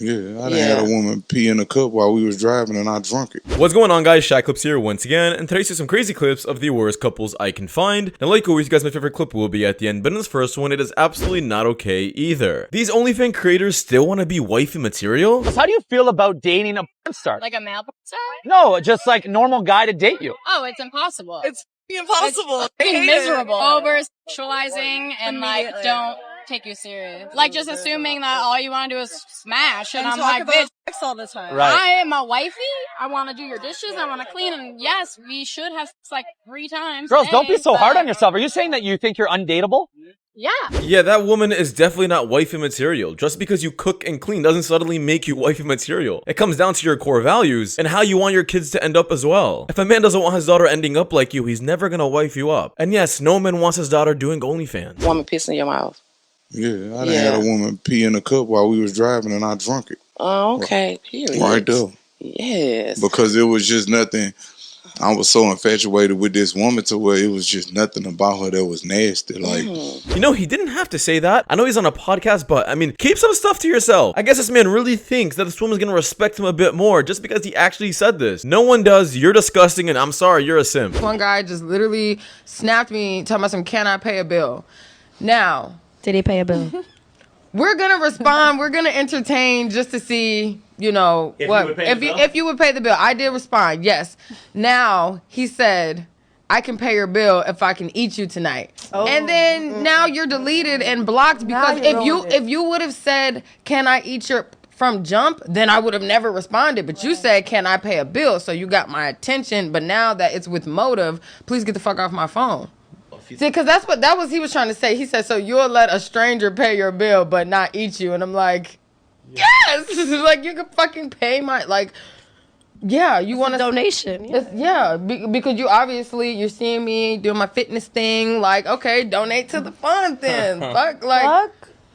Yeah, I done had a woman pee in a cup while we was driving and I drunk it. What's going on, guys? Shak-Clips here once again, and today's some crazy clips of the worst couples I can find. Now, like always, guys, my favorite clip will be at the end, but in this first one, it is absolutely not okay either. These OnlyFans creators still want to be wifey material? How do you feel about dating a porn star? Like a male porn star? No, just like a normal guy to date you. Oh, it's impossible. It's impossible. It's miserable. Over sexualizing and like don't take you serious. Like just assuming that all you want to do is smash, and I'm talk like, about bitch, sex all the time. Right. I am a wifey. I want to do your dishes. I want to clean, and yes, we should have sex like 3 times. Girls, don't be so hard but on yourself. Are you saying that you think you're undateable? Yeah. Yeah, that woman is definitely not wifey material. Just because you cook and clean doesn't suddenly make you wifey material. It comes down to your core values and how you want your kids to end up as well. If a man doesn't want his daughter ending up like you, he's never gonna wife you up. And yes, no man wants his daughter doing OnlyFans. Woman piss in your mouth. Yeah, I done had a woman pee in a cup while we was driving and I drunk it. Oh, okay. Period. Right there. Yes. Because it was just nothing. I was so infatuated with this woman to where it was just nothing about her that was nasty. Like, You know, he didn't have to say that. I know he's on a podcast, but I mean, keep some stuff to yourself. I guess this man really thinks that this woman's gonna respect him a bit more just because he actually said this. No one does. You're disgusting, and I'm sorry, you're a simp. One guy just literally snapped me talking about some, can I pay a bill? Now, Did he pay a bill? we're gonna respond, we're gonna entertain just to see, you know, if you would pay the bill. I did respond, yes. Now he said, I can pay your bill if I can eat you tonight. And then now you're deleted and blocked because if you would have said, can I eat your from jump, then I would have never responded. But you said, can I pay a bill? So you got my attention. But now that it's with motive, please get the fuck off my phone. See, because that was he was trying to say. He said, so you'll let a stranger pay your bill but not eat you. And I'm like, yes. Like, you can fucking pay my, like, yeah, you want a donation. Because you're seeing me doing my fitness thing. Like, okay, donate to the fund then. Fuck, like.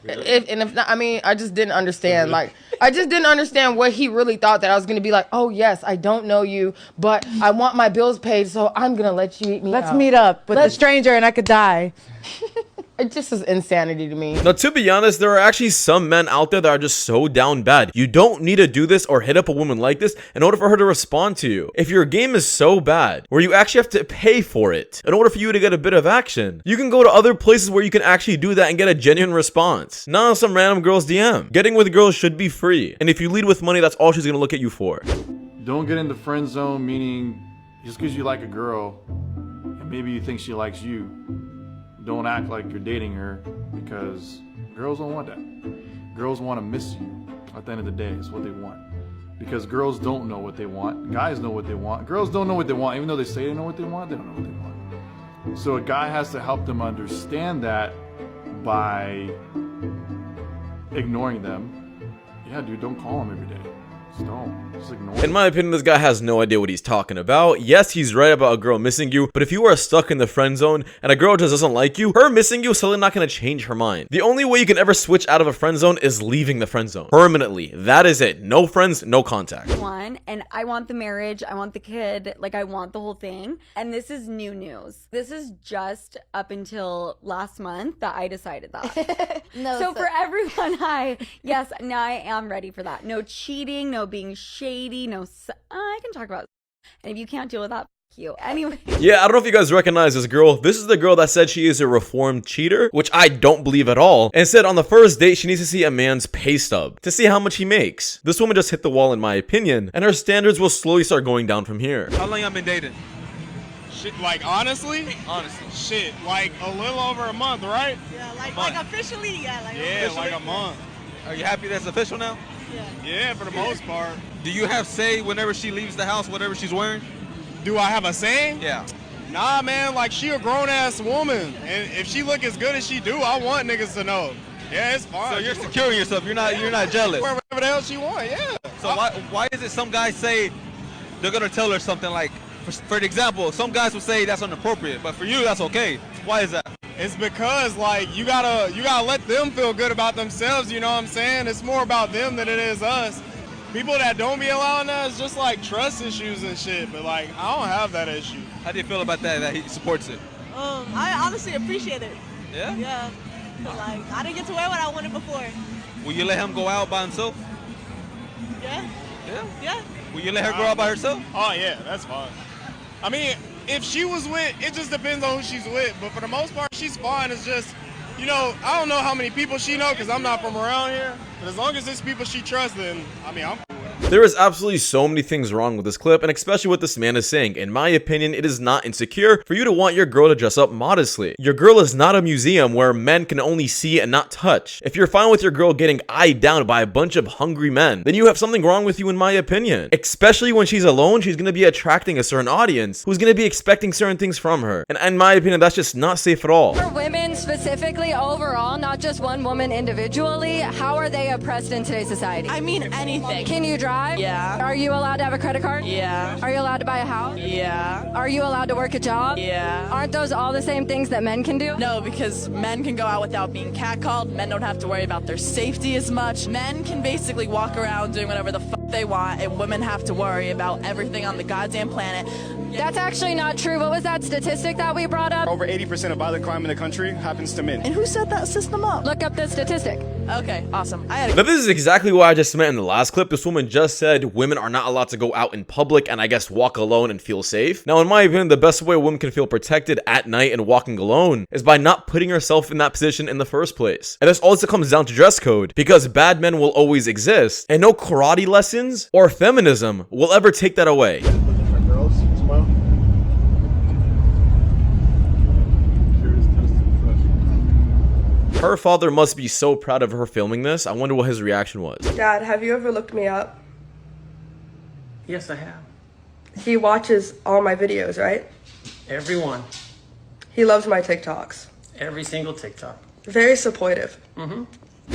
If not, I mean, I just didn't understand. Like, I just didn't understand what he really thought, that I was gonna be like, oh yes, I don't know you, but I want my bills paid, so I'm gonna let you eat me. Let's meet up with a stranger and I could die. It just is insanity to me. Now, to be honest, there are actually some men out there that are just so down bad. You don't need to do this or hit up a woman like this in order for her to respond to you. If your game is so bad, where you actually have to pay for it in order for you to get a bit of action, you can go to other places where you can actually do that and get a genuine response. Not on some random girl's DM. Getting with girls should be free. And if you lead with money, that's all she's gonna look at you for. Don't get in the friend zone, meaning just because you like a girl and maybe you think she likes you, don't act like you're dating her, because girls don't want that. Girls want to miss you at the end of the day. It's what they want. Because girls don't know what they want. Guys know what they want. Girls don't know what they want. Even though they say they know what they want, they don't know what they want. So a guy has to help them understand that by ignoring them. Yeah, dude, don't call them every day. Just don't. Just ignore them. In my opinion, this guy has no idea what he's talking about. Yes, he's right about a girl missing you, but if you are stuck in the friend zone and a girl just doesn't like you, her missing you is still not going to change her mind. The only way you can ever switch out of a friend zone is leaving the friend zone permanently. That is it. No friends, no contact. And I want the marriage, I want the kid, like I want the whole thing. And this is new news. This is just up until last month that I decided that. So for everyone, now I am ready for that. No cheating, no being shady, I can talk about, and if you can't deal with that, f you. Anyway. Yeah, I don't know if you guys recognize this girl. This is the girl that said she is a reformed cheater, which I don't believe at all, and said on the first date she needs to see a man's pay stub to see how much he makes. This woman just hit the wall in my opinion, and her standards will slowly start going down from here. How long y'all been dating? Shit, like honestly, shit, like a little over a month, right? Yeah, like officially, like a month. Are you happy that's official now? Yeah, for the most part. Do you have say whenever she leaves the house, whatever she's wearing? Do I have a say? Yeah. Nah, man, like she a grown-ass woman, and if she look as good as she do, I want niggas to know. Yeah, it's fine. So you're securing yourself. You're not jealous. Whatever the hell she want, yeah. So why is it some guys say they're gonna tell her something like, for example, some guys will say that's inappropriate, but for you that's okay. Why is that? It's because like you gotta let them feel good about themselves. You know what I'm saying? It's more about them than it is us. People that don't be allowing that is just like trust issues and shit. But like I don't have that issue. How do you feel about that he supports it? I honestly appreciate it. Yeah? Yeah. Like I didn't get to wear what I wanted before. Will you let him go out by himself? Yeah. Yeah. Yeah. Will you let her go out by herself? Oh yeah, that's fine. I mean, if she was with, it just depends on who she's with. But for the most part, she's fine. It's just, you know, I don't know how many people she know because I'm not from around here. But as long as it's people she trusts, then I mean, I'm cool with it. There is absolutely so many things wrong with this clip, and especially what this man is saying. In my opinion, it is not insecure for you to want your girl to dress up modestly. Your girl is not a museum where men can only see and not touch. If you're fine with your girl getting eyed down by a bunch of hungry men, then you have something wrong with you in my opinion. Especially when she's alone, she's going to be attracting a certain audience who's going to be expecting certain things from her. And in my opinion, that's just not safe at all. For women specifically, overall, not just one woman individually, how are they oppressed in today's society? I mean anything. Can you drive? Yeah. Are you allowed to have a credit card? Yeah. Are you allowed to buy a house? Yeah. Are you allowed to work a job? Yeah. Aren't those all the same things that men can do? No, because men can go out without being catcalled. Men don't have to worry about their safety as much. Men can basically walk around doing whatever the fuck they want, and women have to worry about everything on the goddamn planet. That's actually not true. What was that statistic that we brought up? Over 80% of violent crime in the country happens to men. And who set that system up? Look up the statistic. Okay, awesome. Now this is exactly what I just meant in the last clip. This woman just said women are not allowed to go out in public and I guess walk alone and feel safe. Now in my opinion, the best way a woman can feel protected at night and walking alone is by not putting herself in that position in the first place. And this also comes down to dress code, because bad men will always exist and no karate lessons or feminism will ever take that away. Her father must be so proud of her filming this. I wonder what his reaction was. Dad, have you ever looked me up? Yes, I have. He watches all my videos, right? Everyone. He loves my TikToks. Every single TikTok. Very supportive.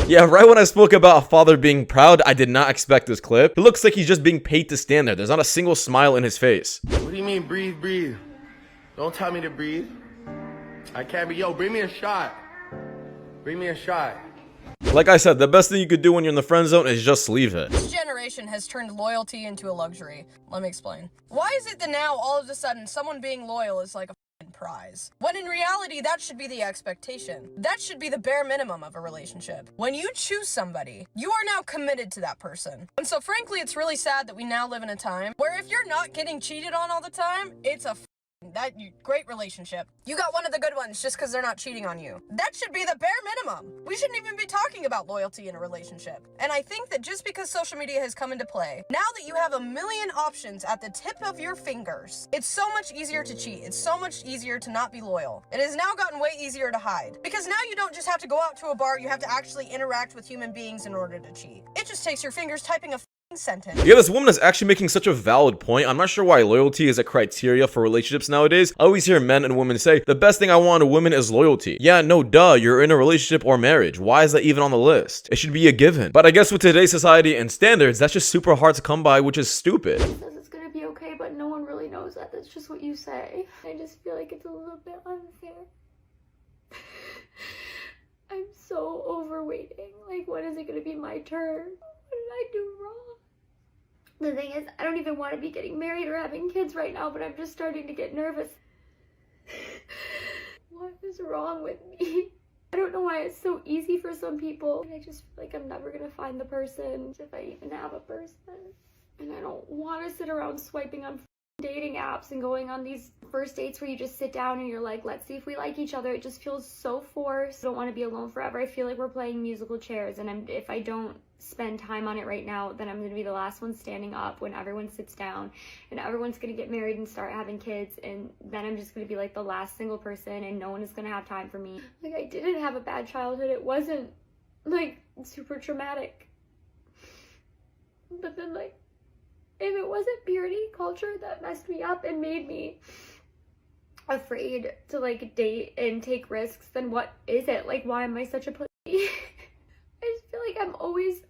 Yeah, right when I spoke about a father being proud, I did not expect this clip. It looks like he's just being paid to stand there. There's not a single smile in his face. What do you mean breathe, breathe? Don't tell me to breathe. I can't be. Yo, bring me a shot. Bring me a shot. Like I said, the best thing you could do when you're in the friend zone is just leave it. This generation has turned loyalty into a luxury. Let me explain. Why is it that now, all of a sudden, someone being loyal is like a f***ing prize? When in reality, that should be the expectation. That should be the bare minimum of a relationship. When you choose somebody, you are now committed to that person. And so frankly, it's really sad that we now live in a time where if you're not getting cheated on all the time, it's a great relationship. You got one of the good ones just because they're not cheating on you. That should be the bare minimum. We shouldn't even be talking about loyalty in a relationship. And I think that just because social media has come into play, now that you have a million options at the tip of your fingers, it's so much easier to cheat. It's so much easier to not be loyal. It has now gotten way easier to hide. Because now you don't just have to go out to a bar, you have to actually interact with human beings in order to cheat. It just takes your fingers typing a sentence. Yeah, this woman is actually making such a valid point. I'm not sure why loyalty is a criteria for relationships nowadays. I always hear men and women say, the best thing I want in a woman is loyalty. Yeah, no, duh, you're in a relationship or marriage. Why is that even on the list? It should be a given. But I guess with today's society and standards, that's just super hard to come by, which is stupid. It's gonna be okay, but no one really knows that. That's just what you say. I just feel like it's a little bit unfair. I'm so over waiting. Like, when is it gonna be my turn? What did I do wrong? The thing is, I don't even want to be getting married or having kids right now, but I'm just starting to get nervous. What is wrong with me? I don't know why it's so easy for some people. I just feel like I'm never gonna find the person, if I even have a person. And I don't want to sit around swiping on dating apps and going on these first dates where you just sit down and you're like, let's see if we like each other. It just feels so forced. I don't want to be alone forever. I feel like we're playing musical chairs, and if I don't spend time on it right now, then I'm going to be the last one standing up when everyone sits down and everyone's going to get married and start having kids, and then I'm just going to be like the last single person and no one is going to have time for me. Like, I didn't have a bad childhood. It wasn't like super traumatic. But then, like, if it wasn't purity culture that messed me up and made me afraid to like date and take risks, then what is it? Like, why am I such a pussy? I just feel like I'm always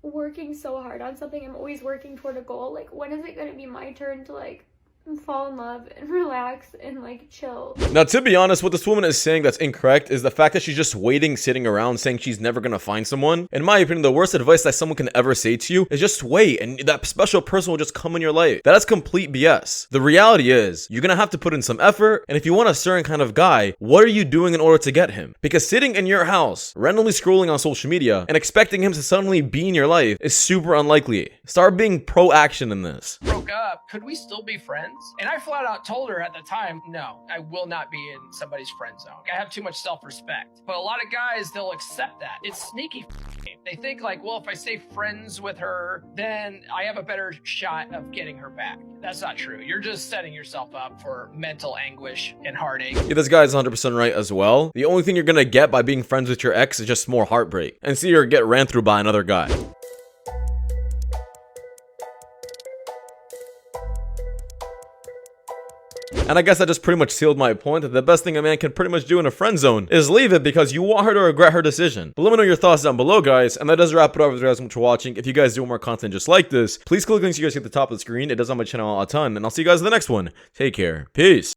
working so hard on something. I'm always working toward a goal. Like, when is it going to be my turn to like and fall in love and relax and like chill. Now, to be honest, what this woman is saying that's incorrect is the fact that she's just waiting, sitting around, saying she's never gonna find someone. In my opinion, the worst advice that someone can ever say to you is just wait, and that special person will just come in your life. That is complete BS. The reality is, you're gonna have to put in some effort, and if you want a certain kind of guy, what are you doing in order to get him? Because sitting in your house, randomly scrolling on social media, and expecting him to suddenly be in your life is super unlikely. Start being pro-action in this. Broke up, could we still be friends? And I flat out told her at the time, no, I will not be in somebody's friend zone. I have too much self-respect. But a lot of guys, they'll accept that. It's sneaky. They think like, well, if I stay friends with her, then I have a better shot of getting her back. That's not true. You're just setting yourself up for mental anguish and heartache. Yeah, this guy is 100% right as well. The only thing you're gonna get by being friends with your ex is just more heartbreak, and see her get ran through by another guy. And I guess that just pretty much sealed my point that the best thing a man can pretty much do in a friend zone is leave it because you want her to regret her decision. But let me know your thoughts down below, guys. And that does wrap it up. Thank you guys so much for watching. If you guys do more content just like this, please click links you guys see at the top of the screen. It does on my channel a ton. And I'll see you guys in the next one. Take care. Peace.